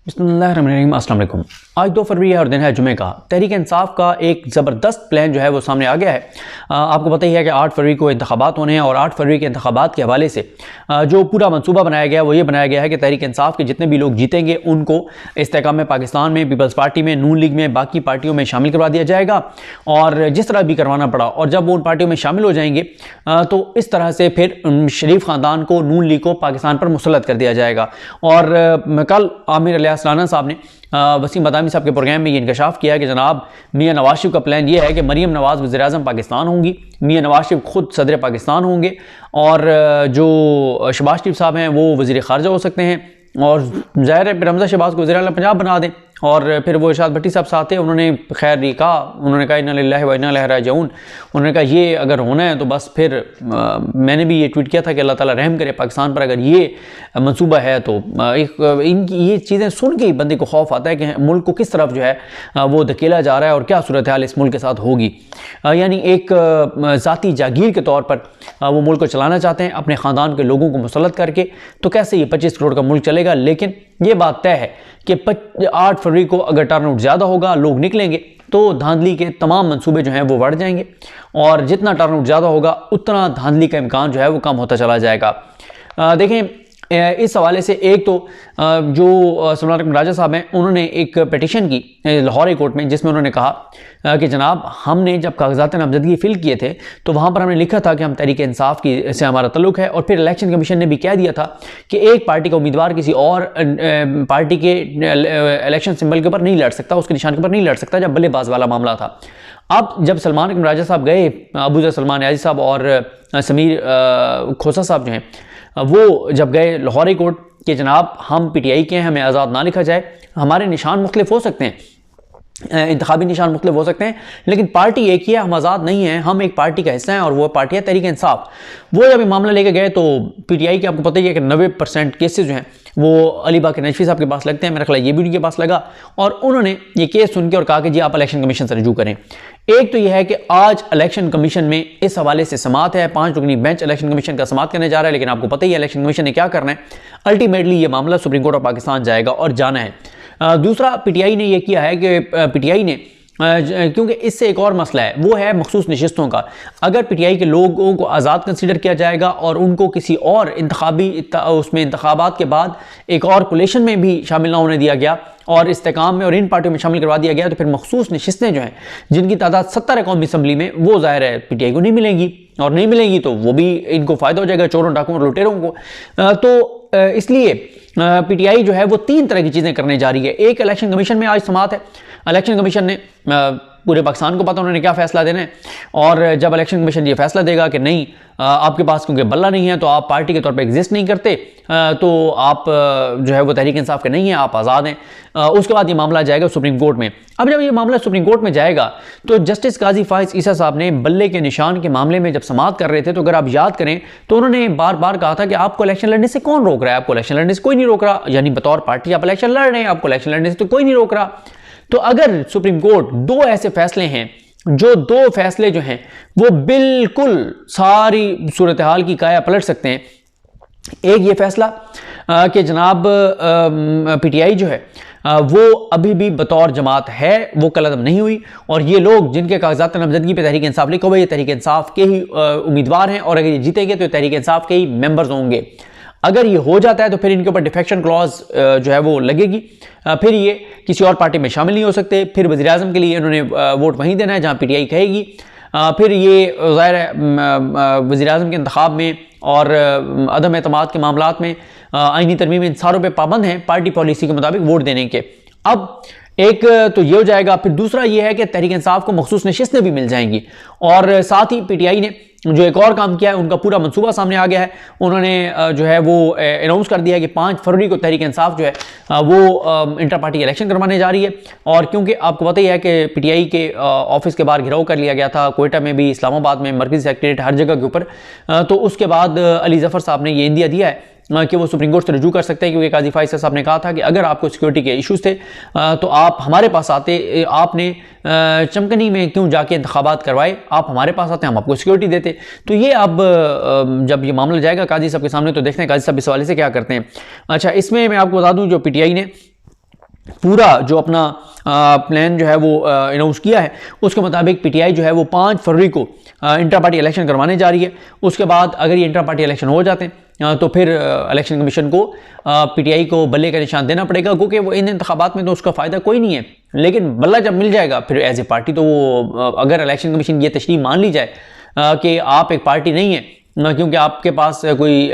बिस्मिल्लाहिर्रहमानिर्रहीम। अस्सलाम वालेकुम। आज 2 फरवरी है और दिन है जुमे का। तहरीक इंसाफ का एक ज़बरदस्त प्लान जो है वो सामने आ गया है। आपको पता ही है कि 8 फरवरी को इंतखाबात होने हैं और 8 फरवरी के इंतखाबात के हवाले से जो पूरा मनसूबा बनाया गया है वो ये बनाया गया है कि तहरीक इंसाफ के जितने भी लोग जीतेंगे उनको इस्तेकाम पाकिस्तान में, पीपल्स पार्टी में, नून लीग में, बाकी पार्टियों में शामिल करवा दिया जाएगा। और जिस तरह भी करवाना पड़ा और जब वो उन पार्टियों में शामिल हो जाएंगे तो इस तरह से फिर शरीफ ख़ानदान को, नून लीग को पाकिस्तान पर मुसल्लत कर दिया जाएगा। और कल आमिर अलियासलाना साहब ने वसीम बदामी साहब के प्रोग्राम में ये इंकशाफ किया है कि जनाब मियां नवाज शरीफ का प्लान ये है कि मरीम नवाज वज़ीर-ए-आज़म पाकिस्तान होंगी, मियां नवाज शरीफ खुद सदर पाकिस्तान होंगे और जो शहबाज शरीफ साहब हैं वो वज़ीर ख़ारजा हो सकते हैं। और ज़ाहिर है रमज़ा शहबाज को वज़ीर-ए-आला पंजाब बना दें। और फिर वो इरशाद भट्टी साहब साथ थे, उन्होंने खैर ये कहा, उन्होंने कहा इन्ना लिल्लाहि व इन्ना इलैहि राजिऊन। उन्होंने कहा ये अगर होना है तो बस फिर मैंने भी ये ट्वीट किया था कि अल्लाह ताला रहम करे पाकिस्तान पर, अगर ये मंसूबा है तो इनकी ये चीज़ें सुन के ही बंदे को खौफ आता है कि मुल्क को किस तरफ जो है वो धकेला जा रहा है और क्या सूरत हाल इस मुल्क के साथ होगी। यानी एक ज़ाती जागीर के तौर पर वो मुल्क को चलाना चाहते हैं अपने ख़ानदान के लोगों को मुसल्लत करके। तो कैसे ये 25 करोड़ का मुल्क चलेगा? लेकिन ये बात तय है कि 8 फरवरी को अगर टर्नआउट ज़्यादा होगा, लोग निकलेंगे, तो धांधली के तमाम मंसूबे जो हैं वो बढ़ जाएंगे और जितना टर्नआउट ज़्यादा होगा उतना धांधली का इम्कान जो है वो कम होता चला जाएगा। देखें इस हवाले से एक तो जो सलमान राजा साहब हैं उन्होंने एक पिटीशन की लाहौर हाई कोर्ट में, जिसमें उन्होंने कहा कि जनाब हमने जब कागजात नामजदगी फिल किए थे तो वहाँ पर हमने लिखा था कि हम तहरीक इंसाफ की से हमारा तल्लुक़ है। और फिर इलेक्शन कमीशन ने भी कह दिया था कि एक पार्टी का उम्मीदवार किसी और पार्टी के इलेक्शन सिंबल के ऊपर नहीं लड़ सकता, उसके निशान के ऊपर नहीं लड़ सकता, जब बल्लेबाज वाला मामला था। अब जब सलमान राजा साहब गए, अबू सलमान याजी साहब और समीर खोसा साहब जो हैं वो जब गए लाहौर हाई कोर्ट कि जनाब हम पीटीआई के हैं, हमें आज़ाद ना लिखा जाए, हमारे निशान मुख्तलिफ हो सकते हैं, इंतखाबी निशान मुख्तलिफ हो सकते हैं, लेकिन पार्टी एक ही है, हम आज़ाद नहीं हैं, हम एक पार्टी का हिस्सा हैं और वो पार्टी है तहरीक इंसाफ। वो जब ये मामला लेके गए तो पीटीआई के आपको पता ही है कि 90% केसेस जो हैं वो अली बाकर नजफी साहब के पास लगते हैं। मेरा ख्याल ये भी उनके पास लगा और उन्होंने ये केस सुन के और कहा कि जी आप इलेक्शन कमीशन से रजू करें। एक तो यह है कि आज इलेक्शन कमीशन में इस हवाले से समात है, 5 रुकनी बेंच इलेक्शन कमीशन का समात करने जा रहा है। लेकिन आपको पता ही है इलेक्शन कमीशन ने क्या करना है, अल्टीमेटली ये मामला सुप्रीम कोर्ट ऑफ पाकिस्तान जाएगा और जाना है। दूसरा पीटीआई ने यह किया है कि पीटीआई ने क्योंकि इससे एक और मसला है, वो है मखसूस नशिस्तों का। अगर पीटीआई के लोगों को आज़ाद कंसीडर किया जाएगा और उनको किसी और उसमें इंतखाबात के बाद एक और कोलेशन में भी शामिल ना होने दिया गया और इस्तेकाम में और इन पार्टियों में शामिल करवा दिया गया, तो फिर मखसूस नशिस्तें जो हैं जिनकी तादाद 70 है कौमी असम्बली में, वो ज़ाहिर है पीटीआई को नहीं मिलेंगी और नहीं मिलेंगी तो वो भी इनको फ़ायदा हो जाएगा, चोरों डाकुओं और लुटेरों को। तो इसलिए पीटीआई जो है वो 3 तरह की चीज़ें करने जा रही है। एक, इलेक्शन कमीशन में आज समात है, इलेक्शन कमीशन ने पूरे पाकिस्तान को पता उन्होंने क्या फ़ैसला देना है और जब इलेक्शन कमीशन ये फैसला देगा कि नहीं आपके पास क्योंकि बल्ला नहीं है तो आप पार्टी के तौर पे एग्जिस्ट नहीं करते, तो आप जो है वो तहरीक इंसाफ के नहीं हैं, आप आज़ाद हैं, उसके बाद ये मामला जाएगा सुप्रीम कोर्ट में। अब जब ये मामला सुप्रीम कोर्ट में जाएगा तो जस्टिस काजी फाइज ईसा साहब ने बल्ले के निशान के मामले में जब समाअत कर रहे थे तो अगर आप याद करें तो उन्होंने बार बार कहा था कि आपको इलेक्शन लड़ने से कौन रोक रहा है, आपको इलेक्शन लड़ने से कोई नहीं रोक रहा, यानी बतौर पार्टी आप इलेक्शन लड़ रहे हैं, आपको इलेक्शन लड़ने से तो कोई नहीं रोक रहा। तो अगर सुप्रीम कोर्ट 2 ऐसे फैसले हैं, जो 2 फैसले जो हैं वो बिल्कुल सारी सूरत हाल की काया पलट सकते हैं। एक ये फैसला कि जनाब पीटीआई जो है वो अभी भी बतौर जमात है, वो कलअदम नहीं हुई और ये लोग जिनके कागजात नामजदगी पे तहरीक इंसाफ लिखा हुआ है ये तहरीक इंसाफ के ही उम्मीदवार हैं और अगर ये जीतेंगे तो तहरीक इंसाफ के ही मेंबर्स होंगे। अगर ये हो जाता है तो फिर इनके ऊपर डिफेक्शन क्लॉज जो है वो लगेगी, फिर ये किसी और पार्टी में शामिल नहीं हो सकते, फिर वज़ीर-ए-आज़म के लिए इन्होंने वोट वहीं देना है जहां पीटीआई कहेगी, फिर ये ज़ाहिर है वज़ीर-ए-आज़म के इंतखाब में और अदम एतमाद के मामलात में आईनी तरमीम इन सारों पर पाबंद हैं पार्टी पॉलिसी के मुताबिक वोट देने के। अब एक तो ये हो जाएगा, फिर दूसरा ये है कि तहरीक इंसाफ को मखसूस नशिस्तें भी मिल जाएंगी और साथ ही पीटीआई ने जो एक और काम किया है, उनका पूरा मंसूबा सामने आ गया है। उन्होंने जो है वो अनाउंस कर दिया है कि 5 फरवरी को तहरीक इंसाफ जो है वो इंटर पार्टी इलेक्शन करवाने जा रही है। और क्योंकि आपको पता ही है कि पीटीआई के ऑफिस के बाहर घिराव कर लिया गया था, कोयटा में भी, इस्लामाबाद में, मरकज़ी सेक्रेटरीट, हर जगह के ऊपर, तो उसके बाद अली ज़फ़र साहब ने ये इंदिया दिया है कि वो सुप्रीम कोर्ट से रजू कर सकते हैं, क्योंकि काजी फाइज साहब ने कहा था कि अगर आपको सिक्योरिटी के इश्यूज थे तो आप हमारे पास आते, आपने चमकनी में क्यों जाके इंतखाबात करवाए, आप हमारे पास आते, हम आपको सिक्योरिटी देते। तो ये अब जब ये मामला जाएगा काजी साहब के सामने तो देखते हैं काजी साहब इस हवाले से क्या करते हैं। अच्छा, इसमें मैं आपको बता दूं जो पीटीआई ने पूरा जो अपना प्लान जो है वो अनाउंस किया है, उसके मुताबिक पीटीआई जो है वो 5 फरवरी को इंटर पार्टी इलेक्शन करवाने जा रही है। उसके बाद अगर ये इंटर पार्टी इलेक्शन हो जाते हैं तो फिर इलेक्शन कमीशन को पीटीआई को बल्ले का निशान देना पड़ेगा, क्योंकि वो इन इंतखाबात में तो उसका फ़ायदा कोई नहीं है। लेकिन बल्ला जब मिल जाएगा फिर एज ए पार्टी, तो वो अगर इलेक्शन कमीशन ये तशरीह मान ली जाए कि आप एक पार्टी नहीं है, क्योंकि आपके पास कोई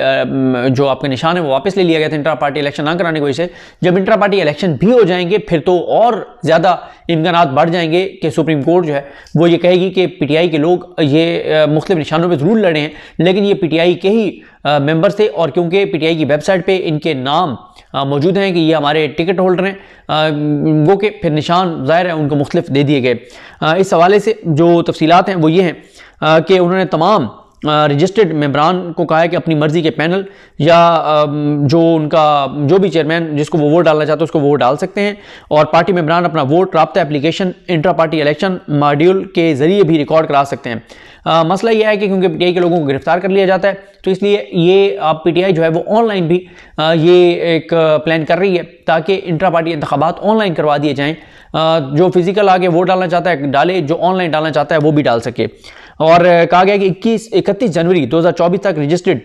जो आपका निशान है वो वापस ले लिया गया था इंट्रा पार्टी इलेक्शन ना कराने की वजह से, जब इंट्रा पार्टी इलेक्शन भी हो जाएंगे फिर तो और ज़्यादा इम्कानात बढ़ जाएंगे कि सुप्रीम कोर्ट जो है वो ये कहेगी कि पीटीआई के लोग ये मुख्तलिफ निशानों पे ज़रूर लड़े हैं, लेकिन ये पीटीआई के ही मेंबर थे, और क्योंकि पीटीआई की वेबसाइट पे इनके नाम मौजूद हैं कि ये हमारे टिकट होल्डर हैं, वो के फिर निशान ज़ाहिर है उनको मुख्तलिफ दे दिए गए। इस हवाले से जो तफसीलात हैं वो ये हैं कि उन्होंने तमाम रजिस्टर्ड मेंबरान को कहा है कि अपनी मर्जी के पैनल या जो उनका जो भी चेयरमैन जिसको वो वोट डालना चाहते हैं उसको वोट डाल सकते हैं, और पार्टी मेंबरान अपना वोट राब्ता application intra party election module के जरिए भी रिकॉर्ड करा सकते हैं। मसला यह है कि क्योंकि पीटीआई के लोगों को गिरफ्तार कर लिया जाता है, तो इसलिए ये आप पीटीआई जो है वो ऑनलाइन भी ये एक प्लान कर रही है ताकि इंट्रा पार्टी इंतखाबात ऑनलाइन करवा दिए जाएँ। जो फिजिकल आगे वोट डालना चाहता है डाले, जो ऑनलाइन डालना चाहता है वो भी डाल सके। और कहा गया कि 31 जनवरी 2024 तक रजिस्टर्ड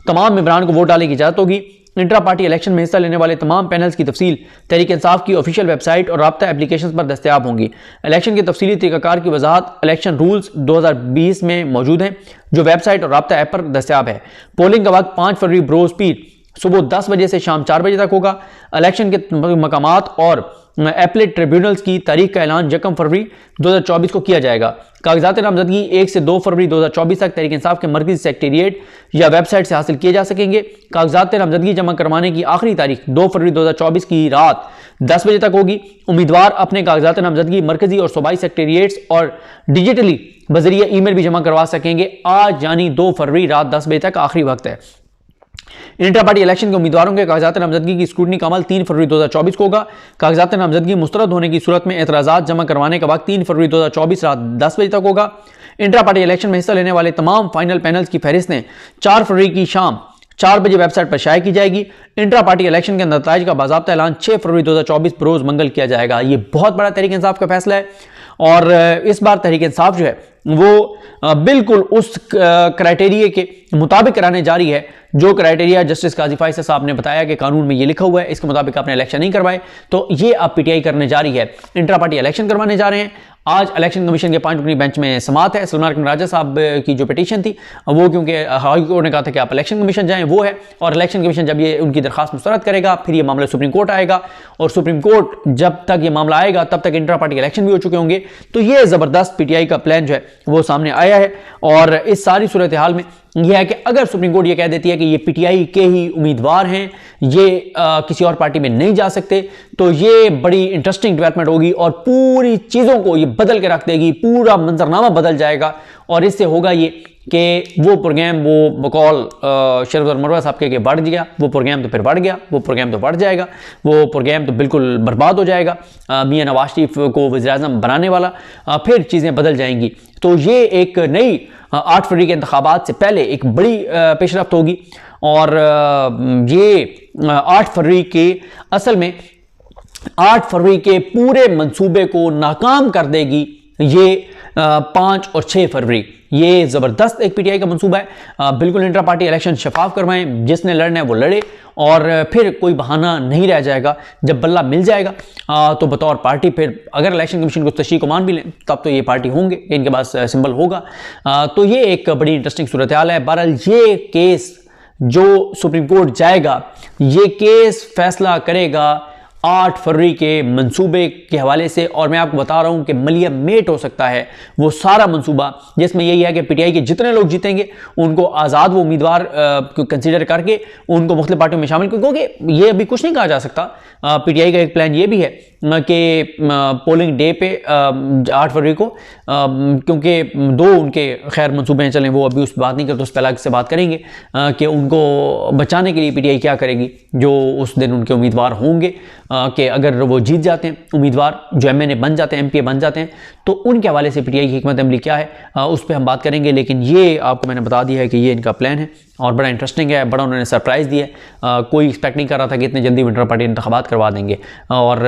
तमाम मेंबरान को वोट डालने की इजाजत होगी। इंट्रा पार्टी इलेक्शन में हिस्सा लेने वाले तमाम पैनल्स की तफसील तहरीक इंसाफ की ऑफिशियल वेबसाइट और राब्ता एप्लीकेशन पर दस्तयाब होंगी। इलेक्शन के तफसीली तरीक़ाकार की वजाहत इलेक्शन रूल्स 2020 में मौजूद हैं, जो वेबसाइट और राब्ता ऐप पर दस्तयाब है। पोलिंग का वक्त 5 फरवरी बरोज़ पीर सुबह 10 बजे से शाम 4 बजे तक होगा। इलेक्शन के मकामात और एपलेट ट्रिब्यूनल्स की तारीख का ऐलान 1 फरवरी 2024 को किया जाएगा। कागजात नामजदगी 1 से 2 फरवरी 2024 तक तहरीक इंसाफ के मरकज़ी सेक्रेटेरिएट या वेबसाइट से हासिल किए जा सकेंगे। कागजात नामजदगी जमा करवाने की आखिरी तारीख 2 फरवरी 2024 की रात 10 बजे तक होगी। उम्मीदवार अपने कागजात नामजदगी मरकज़ी और सूबाई सेक्रेटेरिएट्स और डिजिटली बजरिया ईमेल भी जमा करवा सकेंगे। आज यानी 2 फरवरी रात 10 बजे तक आखिरी वक्त है। इंटर पार्टी इलेक्शन के उम्मीदवारों के कागजात नामजदगी की स्क्रूटनी का अमल 3 फरवरी 2024 को होगा। कागजात नामजदगी मुस्तरद होने की सूरत में एतराज़ात जमा करवाने का वक्त 3 फरवरी 2024 रात 10 बजे तक होगा। इंटर पार्टी इलेक्शन में हिस्सा लेने वाले तमाम फाइनल पैनल्स की फहरिस्तें 4 फरवरी की शाम 4 बजे वेबसाइट पर शाया की जाएगी। इंट्रा पार्टी इलेक्शन के नताइज का बाज़ाब्ता ऐलान 6 फरवरी 2024 बरोज़ मंगल किया जाएगा। ये बहुत बड़ा तहरीक इंसाफ का फैसला है, और इस बार तहरीक इंसाफ जो है वो बिल्कुल उस क्राइटेरिया के मुताबिक कराने जा रही है जो क्राइटेरिया जस्टिस काजी फाइज़ साहब ने बताया कि कानून में ये लिखा हुआ है, इसके मुताबिक आपने इलेक्शन नहीं करवाए, तो ये अब पीटीआई करने जा रही है। इंट्रा पार्टी इलेक्शन करवाने जा रहे हैं। आज इलेक्शन कमीशन के 5 रुकनी बेंच में समाअत है। सलमान राजा साहब की जो पिटीशन थी वो, क्योंकि हाई कोर्ट ने कहा था कि आप इलेक्शन कमीशन जाएं, वो है, और इलेक्शन कमीशन जब ये उनकी दरखास्त मुस्तरद करेगा फिर ये मामला सुप्रीम कोर्ट आएगा, और सुप्रीम कोर्ट जब तक ये मामला आएगा तब तक इंट्रा पार्टी इलेक्शन भी हो चुके होंगे। तो ये ज़बरदस्त पीटीआई का प्लान जो है वो सामने आया है, और इस सारी सूरत हाल में यह है कि अगर सुप्रीम कोर्ट ये कह देती है कि ये पीटीआई के ही उम्मीदवार हैं, ये किसी और पार्टी में नहीं जा सकते, तो ये बड़ी इंटरेस्टिंग डेवलपमेंट होगी और पूरी चीज़ों को ये बदल के रख देगी, पूरा मंजरनामा बदल जाएगा। और इससे होगा ये कि वो प्रोग्राम वो बकौल शरफ मरवा साहब के बढ़ गया, वो प्रोग्राम तो फिर बढ़ गया, वो प्रोग्राम तो बढ़ जाएगा, वो प्रोग्राम तो बिल्कुल बर्बाद हो जाएगा। मियां नवाज शरीफ को वज़ीर-ए-आज़म बनाने वाला, फिर चीज़ें बदल जाएंगी। तो ये एक नई 8 फरवरी के इंतखाबात से पहले एक बड़ी पेशरफ्त होगी, और ये 8 फरवरी के असल में 8 फरवरी के पूरे मंसूबे को नाकाम कर देगी ये 5 और 6 फरवरी। ये ज़बरदस्त एक पीटीआई का मंसूबा है। बिल्कुल इंट्रा पार्टी इलेक्शन शफाफ करवाएं, जिसने लड़ना है वो लड़े, और फिर कोई बहाना नहीं रह जाएगा। जब बल्ला मिल जाएगा तो बतौर पार्टी फिर अगर इलेक्शन कमीशन को तशरीह को मान भी लें तब तो ये पार्टी होंगे, इनके पास सिंबल होगा। तो ये एक बड़ी इंटरेस्टिंग सूरत हाल है। बहरहाल ये केस जो सुप्रीम कोर्ट जाएगा, ये केस फैसला करेगा 8 फरवरी के मंसूबे के हवाले से, और मैं आपको बता रहा हूं कि मलिया मेट हो सकता है वो सारा मंसूबा, जिसमें यही है कि पीटीआई के जितने लोग जीतेंगे उनको आज़ाद वो उम्मीदवार कंसीडर करके उनको मुख्तलिफ पार्टियों में शामिल, क्योंकि ये अभी कुछ नहीं कहा जा सकता। पीटीआई का एक प्लान ये भी है कि पोलिंग डे पे 8 फरवरी को, क्योंकि दो उनके खैर मंसूबे हैं, चलें वो अभी उस बात नहीं करते, उस पर अलग से बात करेंगे कि उनको बचाने के लिए पीटीआई क्या करेगी जो उस दिन उनके उम्मीदवार होंगे, कि अगर वो जीत जाते हैं उम्मीदवार, जो एमएनए बन जाते हैं, एमपीए बन जाते हैं, तो उनके हवाले से पीटीआई की हिकमत अमली क्या है उस पर हम बात करेंगे। लेकिन ये आपको मैंने बता दिया है कि ये इनका प्लान है और बड़ा इंटरेस्टिंग है, बड़ा उन्होंने सरप्राइज़ दिया है। कोई एक्सपेक्ट नहीं कर रहा था कि इतने जल्दी विंटर पार्टी इंतखाबात करवा देंगे। और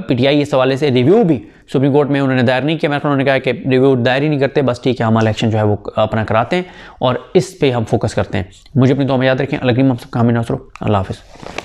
पीटीआई इस हवाले से रिव्यू भी सुप्रीम कोर्ट में उन्होंने दायर नहीं किया। मैंने उन्होंने कहा कि रिव्यू दायर ही नहीं करते, बस ठीक है हम इलेक्शन जो है वो अपना कराते हैं और इस पर हम फोकस करते हैं। मुझे अपनी दुआ में याद रखें। अल्लाह सबका हामी नासरो। अल्लाह हाफ़िज़।